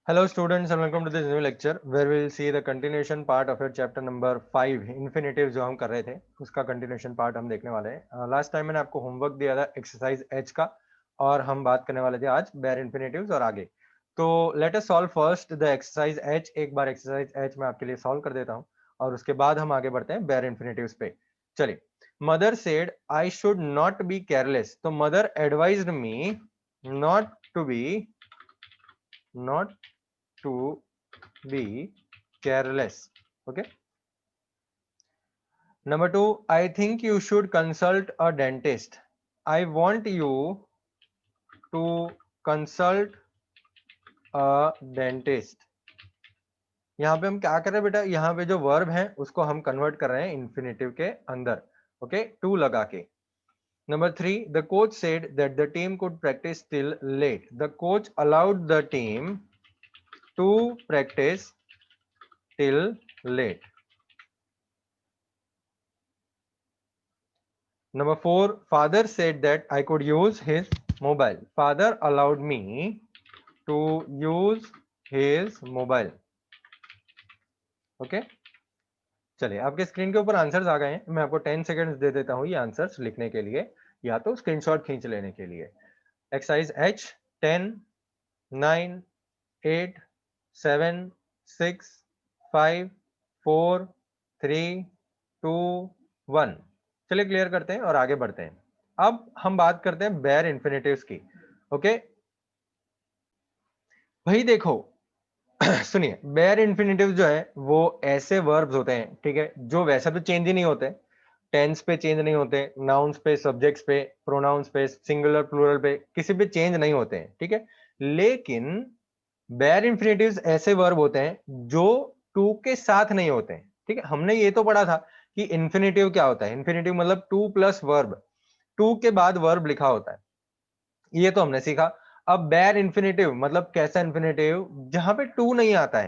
Hello students and welcome to this new lecture where we will see the continuation part of your chapter number 5 infinitives जो हम कर रहे थे उसका continuation part हम देखने वाले हैं। लास्ट टाइम मैंने आपको होमवर्क दिया था एक्सरसाइज एच का और हम बात करने वाले थे आज बेयर इन्फिनेटिव्स और आगे। तो let us solve first the exercise H. एक बार एक्सरसाइज एच मैं आपके लिए सॉल्व कर देता हूँ और उसके बाद हम आगे बढ़ते हैं बेयर इन्फिनेटिव्स पे। चलिए, mother said I should not be careless. तो mother advised me not to be not to be careless. Okay. Number two, I think you should consult a dentist. I want you to consult a dentist. यहाँ पे हम क्या कर रहे हैं बेटा, यहाँ पे जो वर्ब है उसको हम कन्वर्ट कर रहे हैं इन्फिनेटिव के अंदर। ओके, टू लगा के। Number three, the coach said that the team could practice till late. The coach allowed the team to practice till late. Number four, father said that I could use his mobile. Father allowed me to use his mobile. Okay. चलिए, आपके screen के ऊपर answers आ गए हैं। मैं आपको 10 seconds दे देता हूँ ये आंसर्स लिखने के लिए या तो स्क्रीनशॉट खींच लेने के लिए। Exercise H 10, 9, 8, 7, 6, 5, 4, 3, 2, 1। चलिए क्लियर करते हैं और आगे बढ़ते हैं। अब हम बात करते हैं बेयर इन्फिनेटिव्स की। ओके भाई देखो, सुनिए, बेयर इन्फिनेटिव जो है वो ऐसे वर्ब्स होते हैं, ठीक है, जो वैसे तो चेंज ही नहीं होते। टेंस पे चेंज नहीं होते, नाउन्स पे, सब्जेक्ट्स पे, प्रोनाउंस पे, सिंगुलर प्लूरल पे किसी पे चेंज नहीं होते हैं, ठीक है। लेकिन बेयर इन्फिनेटिव्स ऐसे वर्ब होते हैं जो टू के साथ नहीं होते हैं, ठीक है। हमने ये तो पढ़ा था कि इन्फिनेटिव क्या होता है। इन्फिनेटिव मतलब टू प्लस वर्ब, टू के बाद वर्ब लिखा होता है, ये तो हमने सीखा। अब बेयर इन्फिनेटिव मतलब कैसा इन्फिनेटिव, जहां पे टू नहीं आता है,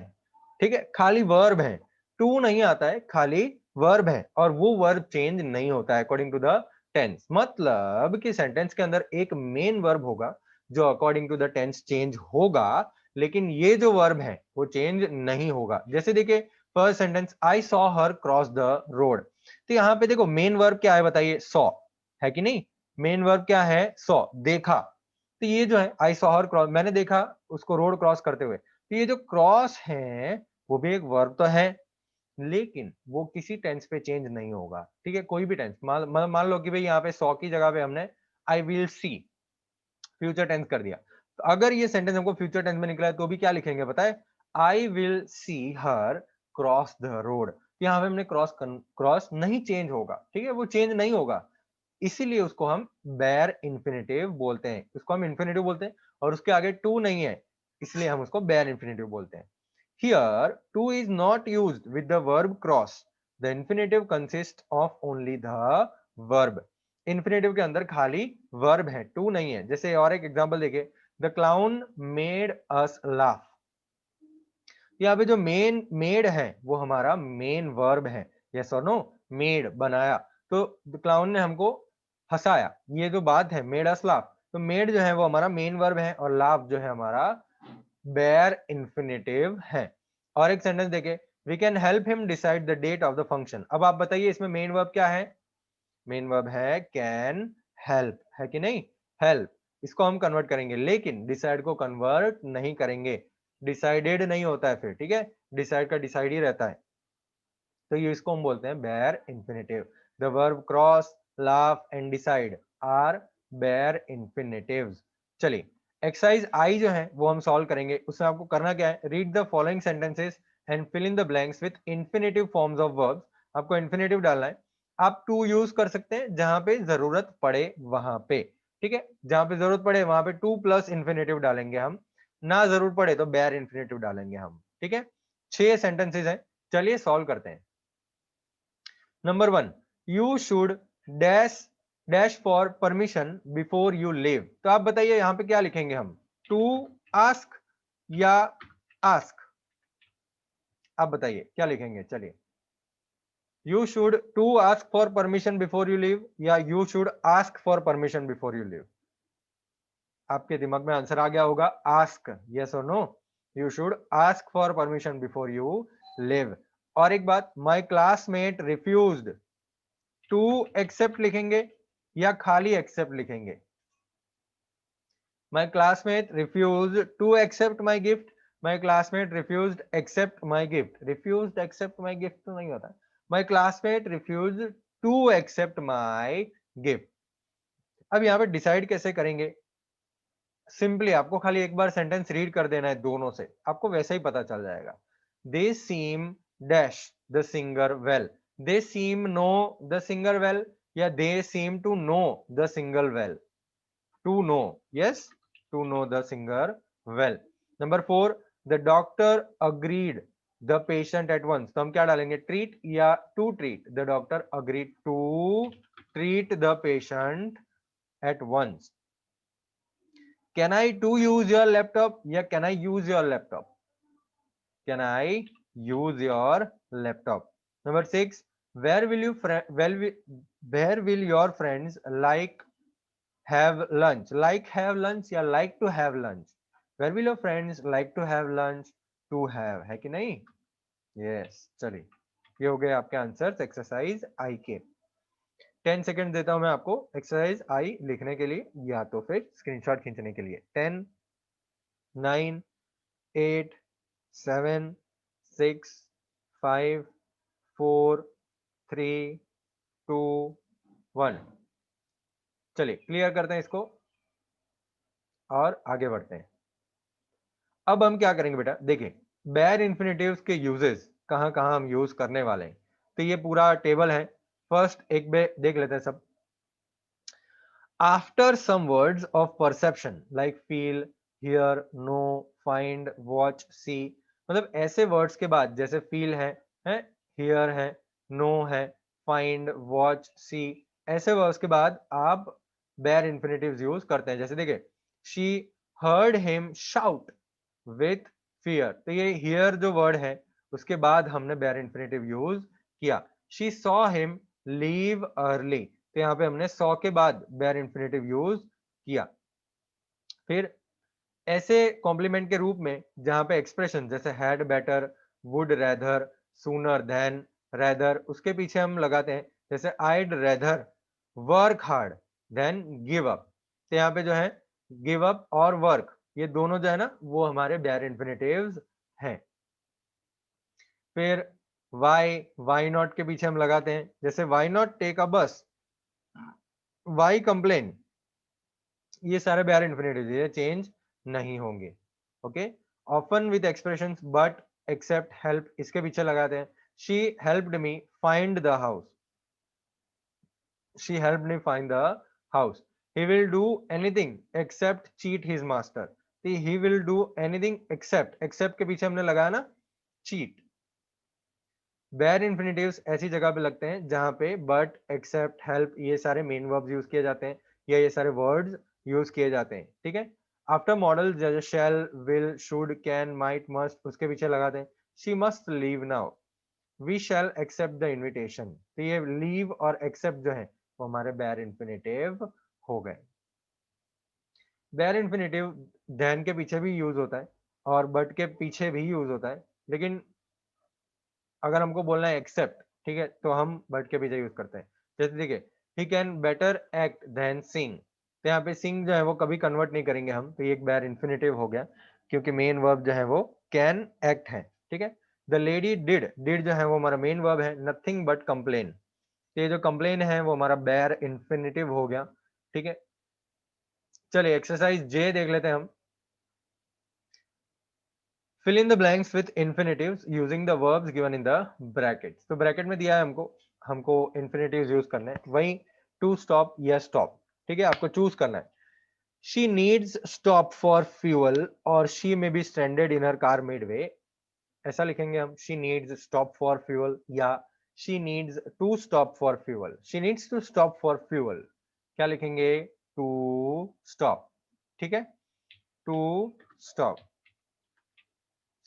ठीक है, खाली वर्ब है। टू नहीं आता है, खाली वर्ब है और वो वर्ब चेंज नहीं होता है अकॉर्डिंग टू द टेंस। मतलब कि सेंटेंस के अंदर एक मेन वर्ब होगा जो according to the tense change होगा, लेकिन ये जो वर्ब है वो चेंज नहीं होगा। जैसे देखिए, first sentence, I saw her cross the road. तो यहाँ पे देखो मेन वर्ब क्या है बताइए, सॉ है कि नहीं। मेन वर्ब क्या है, सॉ, देखा। तो ये जो है आई सॉ हर क्रॉस, मैंने देखा उसको रोड क्रॉस करते हुए। तो ये जो क्रॉस है वो भी एक वर्ब तो है, लेकिन वो किसी टेंस पे चेंज नहीं होगा, ठीक है। कोई भी टेंस, मान लो कि भाई यहाँ पे सॉ की जगह पे हमने I will see future tense कर दिया। तो अगर ये सेंटेंस हमको फ्यूचर टेंस में निकला है तो भी क्या लिखेंगे बताए, आई will C her cross the road. यहाँ पे हमने क्रॉस नहीं चेंज होगा, ठीक है, वो चेंज नहीं होगा। इसीलिए उसको हम बेयर इन्फिनेटिव बोलते हैं, उसको हम इन्फिनेटिव बोलते हैं और उसके आगे टू नहीं है, इसलिए हम उसको बेयर इन्फिनेटिव बोलते हैं। Here, to is not used with the verb cross. The infinitive consists of only the verb. Infinitive के अंदर खाली verb है, to नहीं है। जैसे और एक एग्जांपल देखिए, The clown made us laugh. यहाँ पे जो मेड है वो हमारा मेन वर्ब है। यस और नो, मेड बनाया, तो क्लाउन ने हमको हंसाया, ये जो बात है मेड अस लाफ, तो मेड जो है वो हमारा मेन वर्ब है और लाफ जो है हमारा बेयर इन्फिनेटिव है। और एक सेंटेंस देखे, we can help him decide the date of the function. अब आप बताइए इसमें मेन वर्ब क्या है, मेन वर्ब है कैन हेल्प, है कि नहीं, हेल्प। इसको हम कन्वर्ट करेंगे, लेकिन डिसाइड को कन्वर्ट नहीं करेंगे, डिसाइडेड नहीं होता है फिर, ठीक है, डिसाइड का डिसाइड ही रहता है। तो ये इसको हम बोलते हैं bare infinitive. The verb cross, laugh and decide are bare infinitives. चलिए, एक्सरसाइज आई जो है वो हम सॉल्व करेंगे। उसमें आपको करना क्या है, read the following sentences and fill in the blanks with infinitive forms of verbs. आपको इन्फिनेटिव डालना है। आप टू यूज कर सकते हैं जहां पे जरूरत पड़े वहां पे, ठीक है, जहां पे जरूरत पड़े वहां पे टू प्लस इन्फिनेटिव डालेंगे हम, ना जरूरत पड़े तो बेयर इन्फिनेटिव डालेंगे हम, ठीक है। 6 सेंटेंसेस हैं, चलिए सॉल्व करते हैं। Number one, you should dash dash for permission before you live. तो आप बताइए यहां पे क्या लिखेंगे हम, टू आस्क या आस्क, आप बताइए क्या लिखेंगे। चलिए, you should to ask for permission before you leave या you should ask for permission before you leave. आपके दिमाग में आंसर आ गया होगा आस्क, यस और no. You should ask for permission before you leave. और एक बात, my classmate refused to accept लिखेंगे या खाली एक्सेप्ट लिखेंगे? My classmate refused to accept my gift. My classmate refused accept my gift. Refused accept my gift तो नहीं होता। My classmate refused to accept my gift। अब यहाँ पे डिसाइड कैसे करेंगे? सिंपली आपको खाली एक बार सेंटेंस रीड कर देना है दोनों से, आपको वैसे ही पता चल जाएगा। They seem dash the singer well. They seem know the singer well या they seem to know the singer well. To know, yes, to know the singer well. Number 4, the doctor agreed the patient at once। तो हम क्या डालेंगे, treat या to treat? The doctor agreed to treat the patient at once। Can I to use your laptop या can I use your laptop? Can I use your laptop? Number 6, where will you where will your friends like have lunch? Like have lunch या like to have lunch? Where will your friends like to have lunch? To have है कि नहीं? Yes, चलिए ये हो गए आपके answers exercise I के। 10 सेकंड देता हूं मैं आपको एक्सरसाइज आई लिखने के लिए या तो फिर स्क्रीनशॉट खींचने के लिए। 10, 9, 8, 7, 6, 5, 4, 3, 2, 1। चलिए क्लियर करते हैं इसको और आगे बढ़ते हैं। अब हम क्या करेंगे बेटा, देखिए बेयर इंफिनिटिव्स के यूजेस कहां कहां हम यूज करने वाले हैं, तो ये पूरा टेबल है। फर्स्ट एक बे देख लेते हैं सब। After some words of perception like feel, hear, know, find, watch, see, मतलब ऐसे वर्ड्स के बाद जैसे फील है, हियर है, नो है, फाइंड, वॉच, सी, ऐसे वर्ड्स के बाद आप बेयर इंफिनिटिव्स यूज करते हैं। जैसे देखिए she heard him shout with fear, तो ये हियर जो वर्ड है उसके बाद हमने बेयर इंफिनिटिव यूज किया। She saw him leave early, तो यहाँ पे हमने सॉ के बाद बेयर इंफिनिटिव यूज किया। फिर ऐसे कॉम्प्लीमेंट के रूप में जहां पे एक्सप्रेशन जैसे had better, would rather, sooner than, rather, उसके पीछे हम लगाते हैं जैसे I'd rather work hard than give up, तो यहाँ पे जो है गिव अप और वर्क ये दोनों जो है ना वो हमारे बेयर इंफिनिटिव्स हैं। फिर वाई नॉट के पीछे हम लगाते हैं जैसे वाई नॉट टेक अ बस, वाई कंप्लेन, ये सारे बेयर इंफिनिटिव ये चेंज नहीं होंगे। Okay, often with expressions but except help इसके पीछे लगाते हैं she helped me find the house, she helped me find the house. He will do anything except cheat his master, he will do anything except, except के पीछे हमने लगाया ना cheat. Bear इंफिनिटिव्स ऐसी जगह पे लगते हैं जहां पे बट, एक्सेप्ट, हेल्प ये सारे मेन वर्ब्स यूज किए जाते हैं या ये सारे वर्ड्स यूज किए जाते हैं। ठीक है, आफ्टर मॉडल जैसे shall, will, should, can, might, must उसके पीछे लगाते हैं she must leave now, we shall accept the invitation, तो ये लीव और एक्सेप्ट जो है वो हमारे बेयर इंफिनिटिव हो गए। बेयर इंफिनिटिव देन के पीछे भी यूज होता है और बट के पीछे भी यूज होता है, लेकिन अगर हमको बोलना है एक्सेप्ट, ठीक है, तो हम बट के पीछे यूज करते हैं। जैसे देखिए he can better act than sing, तो यहाँ पे सिंग जो है वो कभी कन्वर्ट नहीं करेंगे हम, तो ये एक बेयर इंफिनिटिव हो गया क्योंकि मेन वर्ब जो है वो कैन एक्ट है। ठीक है, द लेडी डिड, डिड जो है वो हमारा मेन वर्ब है, नथिंग बट कंप्लेन, तो ये जो कंप्लेन है वो हमारा बेयर इंफिनिटिव हो गया। ठीक है, चलिए एक्सरसाइज जे देख लेते हैं हम। fill in the blanks with infinitives using the verbs given in the brackets। तो ब्रैकेट में दिया है हमको हमको infinitives यूज करना है, वही to stop या stop। ठीक है, आपको चूज करना है she needs stop for fuel और she may be stranded in her car midway, ऐसा लिखेंगे हम she needs stop for fuel या she needs to stop for fuel, she needs to stop for fuel क्या लिखेंगे to stop। ठीक है, to stop,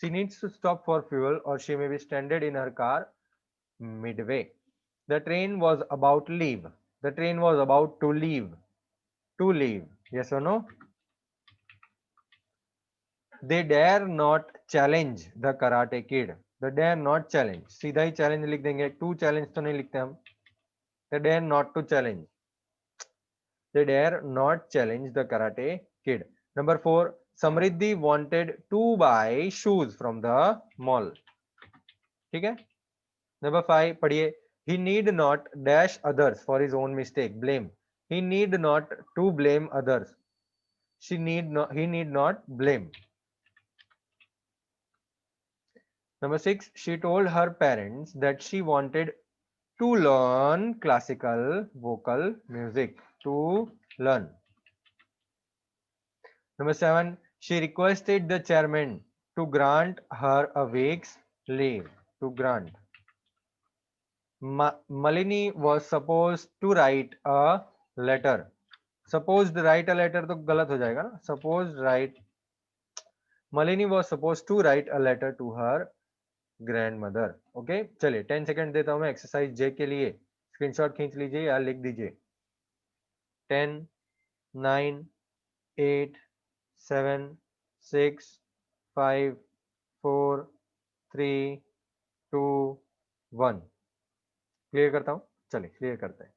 she needs to stop for fuel or she may be stranded in her car midway। The train was about to leave, the train was about to leave, to leave, yes or no? They dare not challenge the karate kid, the dare not challenge, सीधा ही challenge लिख देंगे, to challenge तो नहीं लिखते हम, they dare not to challenge, they dare not challenge the karate kid. Number 4, Samriddhi wanted to buy shoes from the mall, ठीक है। नंबर 5 पढ़िए, he need not dash others for his own mistake, blame, he need not to blame others, he need not blame। Number 6, she told her parents that she wanted to learn classical vocal music, to learn। Number 7, she requested the chairman to grant her a week's leave, to grant। Malini was supposed to write a letter, supposed write a letter तो गलत हो जाएगा ना, supposed write, Malini was supposed to write a letter to her grandmother। Okay चलिए 10 second देता हूं मैं exercise जे के लिए, स्क्रीनशॉट खींच लीजिए या लिख दीजिए। 10, 9, 8, 7, 6, 5, 4, 3, 2, 1। क्लियर करता हूं, चलिए क्लियर करते हैं।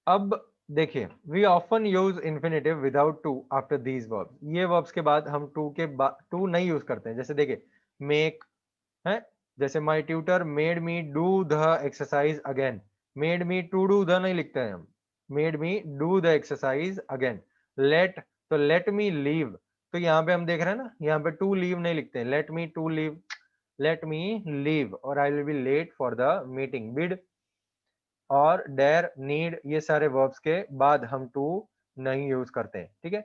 अब देखिए, we often use infinitive without to after these verbs, ये वर्ब्स के बाद हम टू के बाद टू नहीं यूज करते हैं। जैसे देखिए, मेक है, जैसे my tutor made me do the exercise again, made me to do the नहीं लिखते हैं हम, made me do the exercise again. Let, तो लेट मी लीव, तो यहाँ पे हम देख रहे हैं ना, यहाँ पे टू लीव नहीं लिखते हैं, let me to leave, let me leave, और I will be late for the meeting. Bid और डेयर, नीड, ये सारे वर्ब्स के बाद हम टू नहीं यूज करते हैं, ठीक है।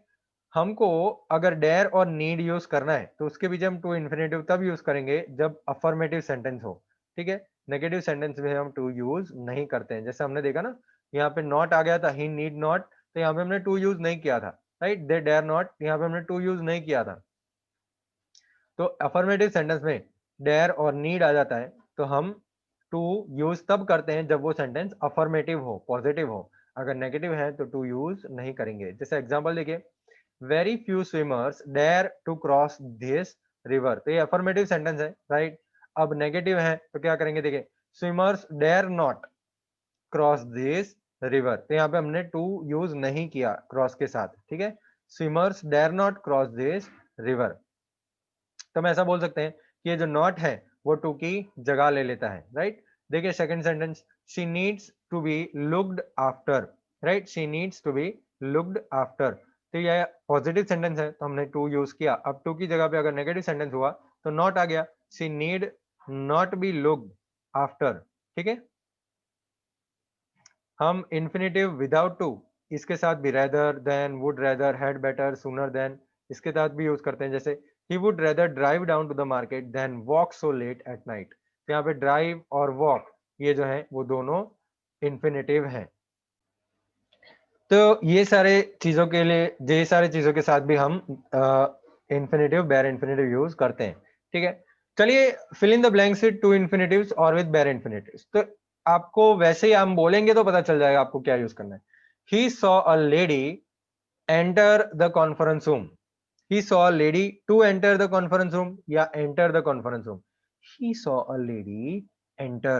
हमको अगर डेयर और नीड यूज करना है तो उसके पीछे हम टू इन्फिनेटिव तब यूज करेंगे जब अफर्मेटिव सेंटेंस हो, ठीक है। नेगेटिव सेंटेंस में हम टू यूज नहीं करते हैं। जैसे हमने देखा ना, यहाँ पे नॉट आ गया था, ही नीड नॉट, तो यहाँ पे हमने टू यूज नहीं किया था, राइट। दे डेयर नॉट, यहाँ पे हमने टू यूज नहीं किया था। तो अफर्मेटिव सेंटेंस में डेयर और नीड आ जाता है तो हम टू यूज तब करते हैं जब वो सेंटेंस अफर्मेटिव हो, पॉजिटिव हो। अगर नेगेटिव है तो टू यूज नहीं करेंगे। जैसे एग्जांपल देखिए, very few swimmers dare to cross this river, तो ये अफर्मेटिव सेंटेंस है, राइट। अब नेगेटिव है तो क्या करेंगे, देखिए, swimmers dare not cross this river, तो यहाँ पे हमने टू यूज नहीं किया क्रॉस के साथ, ठीक है। Swimmers dare not cross this river. तो हम ऐसा बोल सकते हैं कि ये जो नॉट है वो टू की जगह ले लेता है, राइट। देखिए second sentence, she needs to be looked after, right, she needs to be looked after, तो ये पॉजिटिव सेंटेंस है तो हमने टू यूज किया। अब टू की जगह पे अगर नेगेटिव सेंटेंस हुआ तो नॉट आ गया, she need not be looked after, ठीक है। हम इन्फिनेटिव विदाउट टू इसके साथ भी rather than, would rather, had better, sooner than, इसके साथ भी यूज करते हैं। जैसे he would rather drive down to the market than walk so late at night, तो यहाँ पे ड्राइव और वॉक ये जो है वो दोनों इन्फिनेटिव हैं। तो ये सारे चीजों के लिए, ये सारे चीजों के साथ भी हम इन्फिनेटिव, बेयर इन्फिनेटिव यूज करते हैं, ठीक है। चलिए, fill in the blanks with to infinitives और विद बेयर इन्फिनेटिव्स। तो आपको वैसे ही हम बोलेंगे तो पता चल जाएगा आपको क्या यूज करना है। He saw a lady enter the conference room, he saw a lady to enter the conference room या enter the conference room, he saw a lady enter,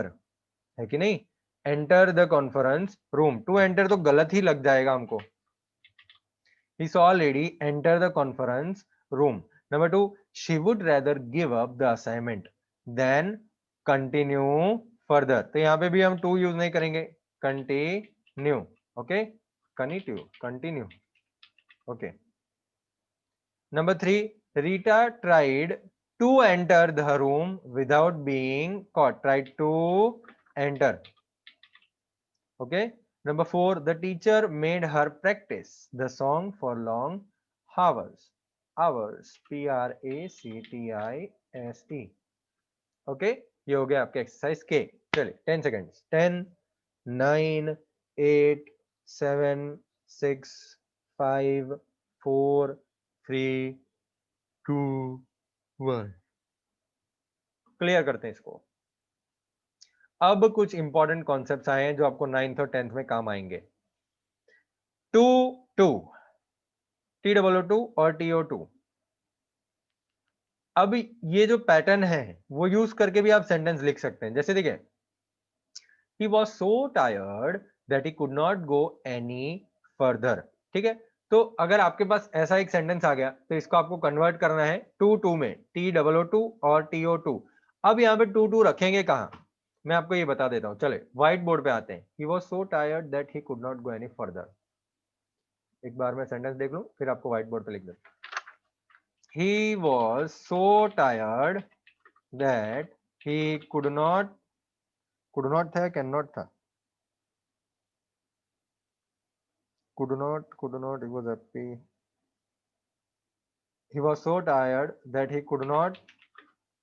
है कि नहीं, enter the conference room, to enter तो गलत ही लग जाएगा हमको। he saw a lady enter the conference room। Number 2, she would rather give up the assignment than continue further, तो यहाँ पे भी हम to यूज नहीं करेंगे, continue, okay, continue, okay। Number 3, Rita tried to enter the room without being caught. Tried to enter. Okay. Number 4, the teacher made her practice the song for long hours. Hours. Practice. Okay. ये हो गया आपके exercise के। चलिए 10 seconds, 10, 9, 8, 7, 6, 5, 4, 3, 2, 1। Clear करते हैं इसको। अब कुछ इंपॉर्टेंट कॉन्सेप्ट्स आए हैं जो आपको 9th और 10th में काम आएंगे। टू टू TOO2 और TO2। अब ये जो पैटर्न है वो यूज करके भी आप सेंटेंस लिख सकते हैं। जैसे देखिए, he was so tired that he could not go any further। ठीक है, तो अगर आपके पास ऐसा एक सेंटेंस आ गया तो इसको आपको कन्वर्ट करना है टू में, TOO2 और TO2। अब यहाँ पे टू रखेंगे कहाँ, मैं आपको ये बता देता हूँ। चले व्हाइट बोर्ड पे आते हैं। he was so tired that he could not go any further। एक बार मैं सेंटेंस देख लूं फिर आपको व्हाइट बोर्ड पे लिख देता हूं। he was so tired that he could not था, कैन नॉट था, could not, he was happy, he was so tired that he could not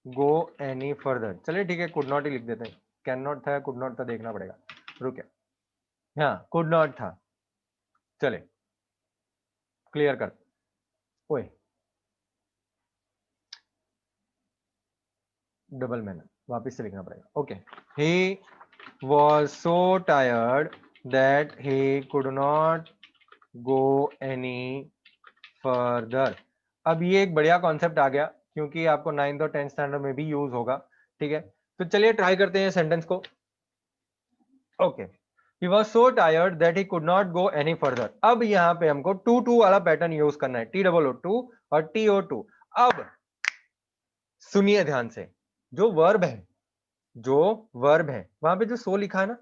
go any further। चलिए ठीक है, could not ही लिख देते हैं। कैन नॉट था, could not था, देखना पड़ेगा, रुके। हाँ, could not था। चले क्लियर कर, ओए डबल मैंने वापिस से लिखना पड़ेगा। Okay, he was so tired that he could not go any further। अब ये एक बढ़िया कॉन्सेप्ट आ गया क्योंकि आपको 9th और 10th स्टैंडर्ड में भी यूज होगा। ठीक है, तो चलिए ट्राई करते हैं सेंटेंस को। Okay, he was so tired that he could not go any further। अब यहाँ पे हमको टू वाला पैटर्न यूज करना है, TOO2 और TO2। अब सुनिए ध्यान से, जो वर्ब है, जो वर्ब है वहां पे जो सो लिखा है ना,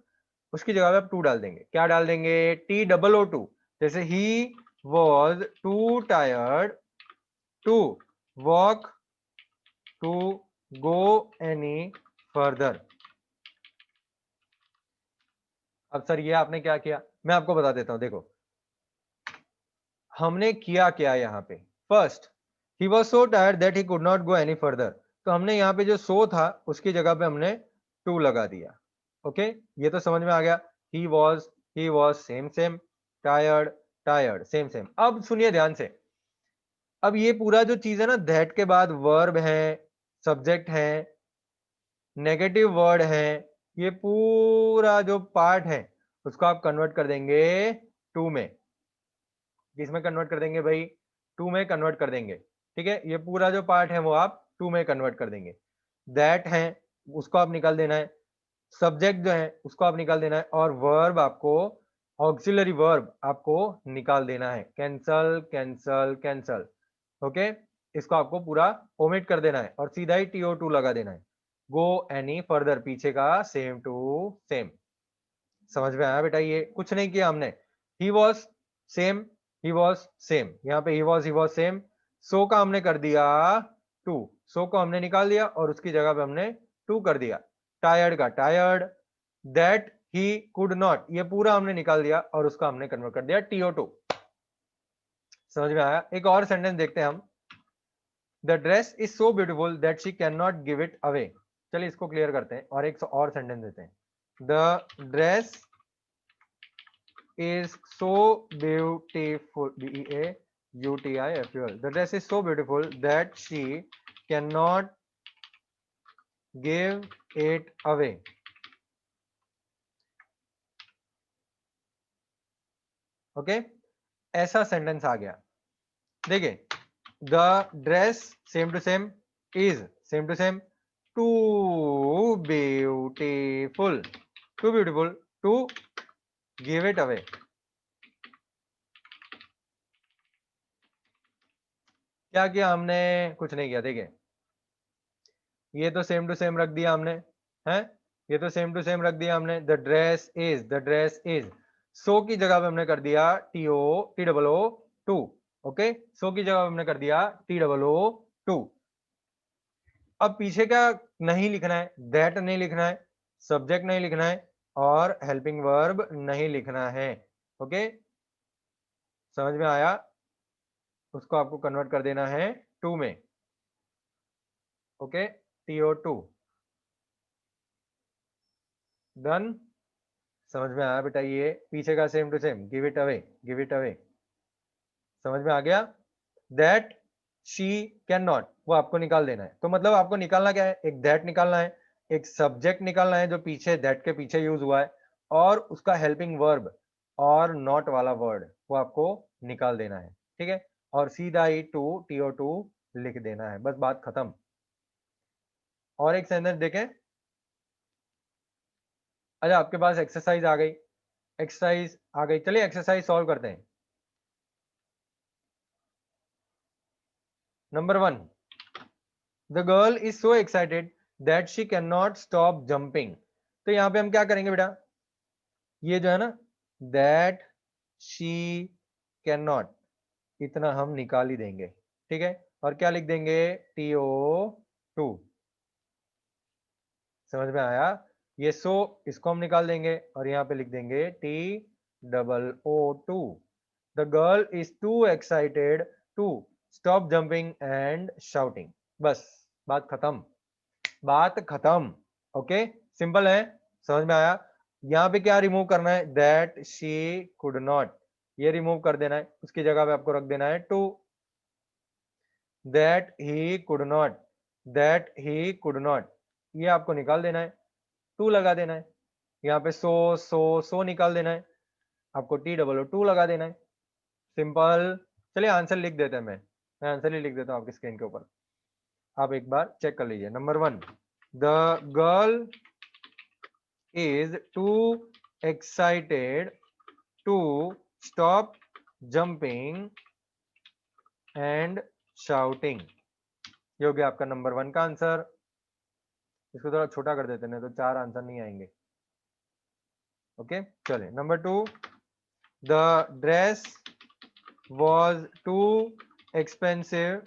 उसकी जगह पे आप टू डाल देंगे। क्या डाल देंगे, TOO2। जैसे he was too tired to walk to go any further. अब सर ये आपने क्या किया, मैं आपको बता देता हूं। देखो हमने किया क्या यहाँ पे, first he was so tired that he could not go any further, तो हमने यहाँ पे जो सो था उसकी जगह पे हमने टू लगा दिया। ओके, ये तो समझ में आ गया। He was same same, tired tired same same. अब सुनिए ध्यान से, अब ये पूरा जो चीज है ना, दैट के बाद वर्ब है, सब्जेक्ट है, नेगेटिव वर्ड है, ये पूरा जो पार्ट है उसको आप कन्वर्ट कर देंगे टू में। किसमें कन्वर्ट कर देंगे भाई, टू में कन्वर्ट कर देंगे। ठीक है, ये पूरा जो पार्ट है वो आप टू में कन्वर्ट कर देंगे। दैट है उसको आप निकाल देना है, सब्जेक्ट जो है उसको आप निकाल देना है, और वर्ब आपको, ऑक्सिलरी वर्ब आपको निकाल देना है। Cancel cancel cancel. ओके, इसको आपको पूरा ओमिट कर देना है और सीधा ही TO2 लगा देना है। गो एनी फर्दर, पीछे का सेम टू सेम। समझ में आया बेटा, ये कुछ नहीं किया हमने। He was same, he was same, यहाँ पे ही वॉज सेम। सो का हमने कर दिया टू, सो को हमने निकाल दिया और उसकी जगह पे हमने टू कर दिया। टायर्ड का tired, that he could not, ये पूरा हमने निकाल दिया और उसका हमने कन्वर्ट कर दिया TO2। समझ में आया। एक और सेंटेंस देखते हैं हम। The dress is so beautiful that she can not give it away. चलिए इसको क्लियर करते हैं और एक और सेंटेंस देते हैं। The dress is so beautiful, beautiful, the dress is so beautiful that she cannot give it away। Okay, ऐसा सेंटेंस आ गया। देखिए, the dress same to same, is same to same, too beautiful, too beautiful to give it away. क्या किया हमने, कुछ नहीं किया। देखिए, ये तो सेम टू सेम रख दिया हमने, है, ये तो सेम टू सेम रख दिया हमने। The dress is, the dress is, so की जगह पे हमने कर दिया TOO2। ओके, सो की जगह पे हमने कर दिया TOO2। अब पीछे क्या नहीं लिखना है, दैट नहीं लिखना है, सब्जेक्ट नहीं लिखना है, और हेल्पिंग वर्ब नहीं लिखना है। ओके, समझ में आया। उसको आपको कन्वर्ट कर देना है टू में। Okay, TO2 done. समझ में आया बेटा, ये पीछे का same to same, give it away, give it away. समझ में आ गया। दैट शी कैन नॉट, वो आपको निकाल देना है। तो मतलब आपको निकालना क्या है, एक दैट निकालना है, एक सब्जेक्ट निकालना है जो पीछे दैट के पीछे यूज हुआ है, और उसका हेल्पिंग वर्ब और नॉट वाला वर्ड वो आपको निकाल देना है। ठीक है, और सीधा ही टू TO2 लिख देना है, बस बात खत्म। और एक सेंटेंस देखें। अच्छा, आपके पास एक्सरसाइज आ गई, एक्सरसाइज आ गई, चलिए एक्सरसाइज सॉल्व करते हैं। Number 1, the girl is so excited that she can not stop jumping. तो यहां पे हम क्या करेंगे बेटा, ये जो है ना, दैट शी कैन नॉट, इतना हम निकाल ही देंगे, ठीक है। और क्या लिख देंगे, TO2। समझ में आया? ये सो, इसको हम निकाल देंगे और यहाँ पे लिख देंगे TOO2। The girl is too excited to stop jumping and shouting. बस बात खत्म, बात खत्म। ओके, सिंपल है, समझ में आया? यहाँ पे क्या रिमूव करना है, दैट शी कुड नॉट, ये रिमूव कर देना है, उसकी जगह पे आपको रख देना है too. That he could not, that he could not, ये आपको निकाल देना है, टू लगा देना है। यहाँ पे सो निकाल देना है, आपको TOO2 लगा देना है। सिंपल। चलिए आंसर लिख देते हैं, मैं आंसर ही लिख देता हूँ आपकी स्क्रीन के ऊपर, आप एक बार चेक कर लीजिए। Number 1, the girl is too excited to stop jumping and shouting। ये हो गया आपका नंबर 1 का आंसर। इसको थोड़ा छोटा कर देते हैं तो 4 आंसर नहीं आएंगे। ओके, चले number 2, the dress was too expensive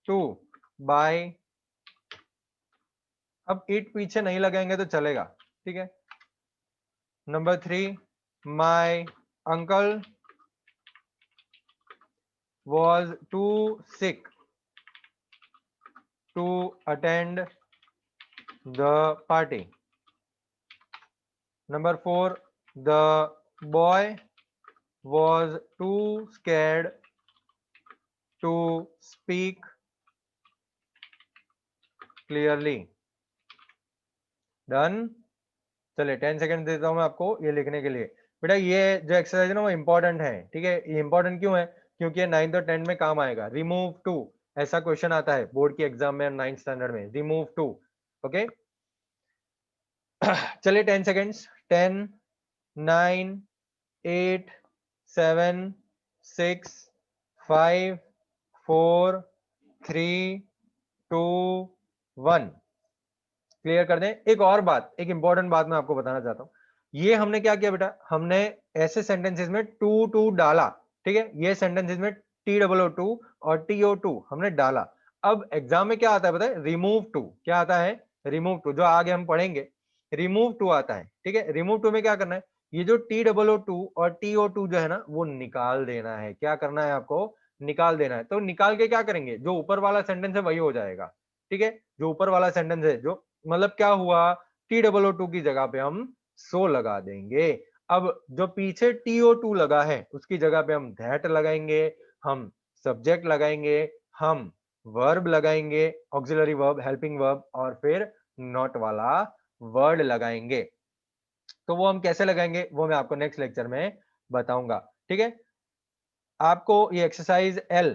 to buy। अब इट पीछे नहीं लगाएंगे तो चलेगा, ठीक है। Number 3, my uncle was too sick to attend the party। Number 4, the boy was too scared to speak clearly। Done. चलिए 10 सेकंड देता हूं मैं आपको ये लिखने के लिए। बेटा ये जो एक्सरसाइज है ना वो इंपॉर्टेंट है, ठीक है। ये इंपॉर्टेंट क्यों है, क्योंकि ये 9th और 10th में काम आएगा। रिमूव टू, ऐसा क्वेश्चन आता है बोर्ड की एग्जाम में 9th स्टैंडर्ड में, रिमूव टू। ओके, चलिए 10 सेकेंड्स। 10, 9, 8, 7, 6, 5, 4, 3, 2, 1। क्लियर कर दें। एक और बात, एक इंपॉर्टेंट बात मैं आपको बताना चाहता हूं। ये हमने क्या किया बेटा, हमने ऐसे सेंटेंसेस में टू टू डाला, ठीक है। ये सेंटेंसेस में TOO2 और TO2 हमने डाला। अब एग्जाम में क्या आता है बताए, रिमूव टू। क्या आता है, रिमूव टू, जो आगे हम पढ़ेंगे रिमूव टू आता है, ठीक है। रिमूव टू में क्या करना है, ये जो TOO2 और TO2 जो है ना वो निकाल देना है। क्या करना है आपको, निकाल देना है। तो निकाल के क्या करेंगे, जो ऊपर वाला सेंटेंस है वही हो जाएगा, ठीक है। जो ऊपर वाला सेंटेंस है, जो मतलब क्या हुआ, TOO2 की जगह पे हम सो लगा देंगे। अब जो पीछे TO2 लगा है उसकी जगह पे हम दैट लगाएंगे, हम सब्जेक्ट लगाएंगे, हम वर्ब लगाएंगे, ऑक्सिलरी वर्ब, हेल्पिंग वर्ब, और फिर नॉट वाला वर्ड लगाएंगे। तो वो हम कैसे लगाएंगे वो मैं आपको नेक्स्ट लेक्चर में बताऊंगा, ठीक है। आपको ये एक्सरसाइज L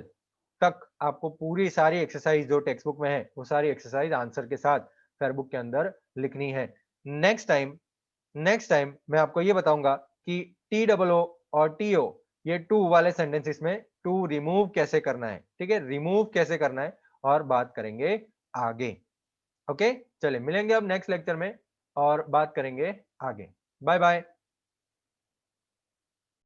तक, आपको पूरी सारी एक्सरसाइज जो टेक्स्ट बुक में है वो सारी एक्सरसाइज आंसर के साथ फेयर बुक के अंदर लिखनी है। नेक्स्ट टाइम मैं आपको ये बताऊंगा कि TOO और TO, ये टू वाले सेंटेंसेस में टू रिमूव कैसे करना है, ठीक है। रिमूव कैसे करना है और बात करेंगे आगे। ओके, चलिए मिलेंगे अब नेक्स्ट लेक्चर में और बात करेंगे आगे। Bye bye.